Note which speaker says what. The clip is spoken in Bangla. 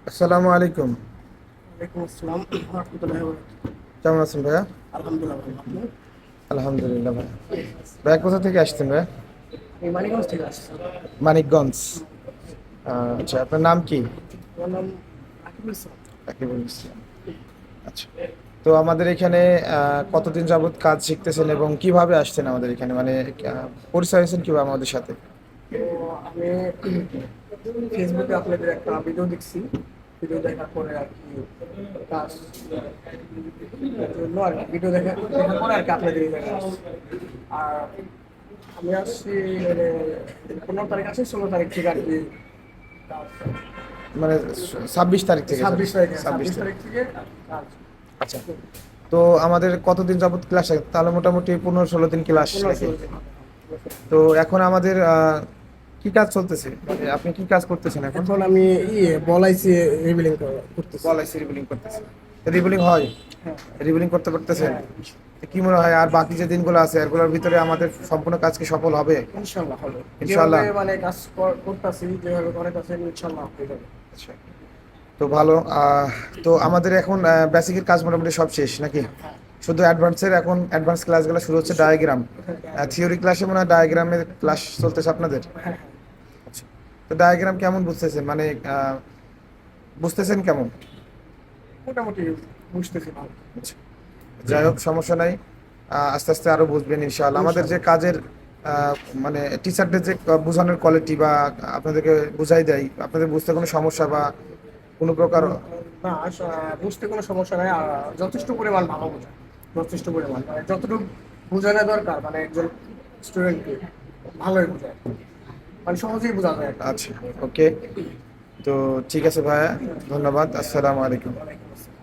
Speaker 1: আসসালামু আলাইকুম।
Speaker 2: ওয়ালাইকুম আসসালাম রহমতুল্লাহি ওয়া বারাকাতুহু।
Speaker 1: কেমন আছেন ভাইয়া?
Speaker 2: আলহামদুলিল্লাহ ভালো। আপনি?
Speaker 1: আলহামদুলিল্লাহ ভাইয়া। ভাইয়া কোথা থেকে আসছেন ভাইয়া?
Speaker 2: আমি মানিকগঞ্জ থেকে আসছি।
Speaker 1: মানিকগঞ্জ। আচ্ছা, আপনার নাম কি?
Speaker 2: আমার নাম আকিবুল ইসলাম।
Speaker 1: রাকিবুল ইসলাম। আচ্ছা, তো আমাদের এখানে কতদিন যাবত কাজ শিখতেছেন এবং কিভাবে আসছেন আমাদের এখানে, মানে পরিচয় হয়েছেন কিভাবে আমাদের সাথে?
Speaker 2: তো আমি ফেসবুকে আপনাদের একটা ভিডিও দেখছি। ভিডিও দেখার পরে আর কি কাজ জন্য আর কি ভিডিও দেখার পরে আর কি আপনাদের এই জায়গায় আসছি। আর আমি আসছি মানে 15 তারিখ আসছি, 16 তারিখ থেকে আর কি কাজ।
Speaker 1: মানে 26 তারিখ থেকে, স্যার?
Speaker 2: 26 তারিখে,
Speaker 1: 26 তারিখ।
Speaker 2: ছাব্বিশ তারিখ থেকে কাজ।
Speaker 1: আচ্ছা, তো আমাদের কতদিন যাবত ক্লাস, তাহলে মোটামুটি 15-16 দিন ক্লাস
Speaker 2: পনেরো
Speaker 1: নাকি?
Speaker 2: ষোলো দিন।
Speaker 1: তো এখন আমাদের কি কাজ চলতেছে, মানে আপনি কি কাজ করতেছেন এখন?
Speaker 2: এখন আমি বলাইছি রিবিলিং করতেছি।
Speaker 1: বল আইসি রিবিলিং করতেছে। রিবিলিং হয়?
Speaker 2: হ্যাঁ,
Speaker 1: রিবিলিং করতে করতেছেন?
Speaker 2: হ্যাঁ,
Speaker 1: তো কি মনে হয় আর বাকি যে দিনগুলো আছে এগুলোর ভিতরে আমাদের সম্পূর্ণ কাজ কি সফল হবে?
Speaker 2: ইনশাল্লাহ হবে। যেভাবে
Speaker 1: ইনশাআল্লাহ।
Speaker 2: মানে কাজ করতেছি, যেভাবে করাইতেছি, ইনশাল্লাহ হয়ে যাবে।
Speaker 1: আচ্ছা, তো ভালো। তো আমাদের এখন বেসিকের কাজ মোটামুটি সব শেষ নাকি?
Speaker 2: হ্যাঁ,
Speaker 1: শুধু অ্যাডভান্সের, এখন অ্যাডভান্স ক্লাসগুলো শুরু হচ্ছে, ডায়াগ্রাম। থিওরি ক্লাসে মনে হয় ডায়াগ্রামের ক্লাস চলতেছে আপনাদের।
Speaker 2: হ্যাঁ,
Speaker 1: আচ্ছা, তো ডায়াগ্রাম কেমন বুঝতেছেন, মানে বুঝতেছেন কেমন?
Speaker 2: মোটামুটি বুঝতেছি ভালো।
Speaker 1: আচ্ছা, যাই হোক, সমস্যা নাই। আস্তে আস্তে আরো বুঝবেন ইনশাআল্লাহ। আমাদের যে
Speaker 2: ইনশাল্লাহ।
Speaker 1: কাজের মানে টিচারদের যে বোঝানোর কোয়ালিটি বা আপনাদেরকে বুঝাই দেয়, আপনাদের বুঝতে কোনো সমস্যা বা কোনো প্রকার?
Speaker 2: না, বুঝতে কোনো সমস্যা নাই। আর যথেষ্ট পরিমাণ ভালো বোঝায়। যথেষ্ট পরিমাণ মানে যতটুকু বোঝানো দরকার, মানে একজন স্টুডেন্টকে ভালোই বোঝায়, মানে সহজেই বোঝা যায় আর কি।
Speaker 1: আচ্ছা, ওকে। তো ঠিক আছে ভাইয়া, ধন্যবাদ। আসসালামু আলাইকুম।
Speaker 2: ওয়ালাইকুম আসসালাম।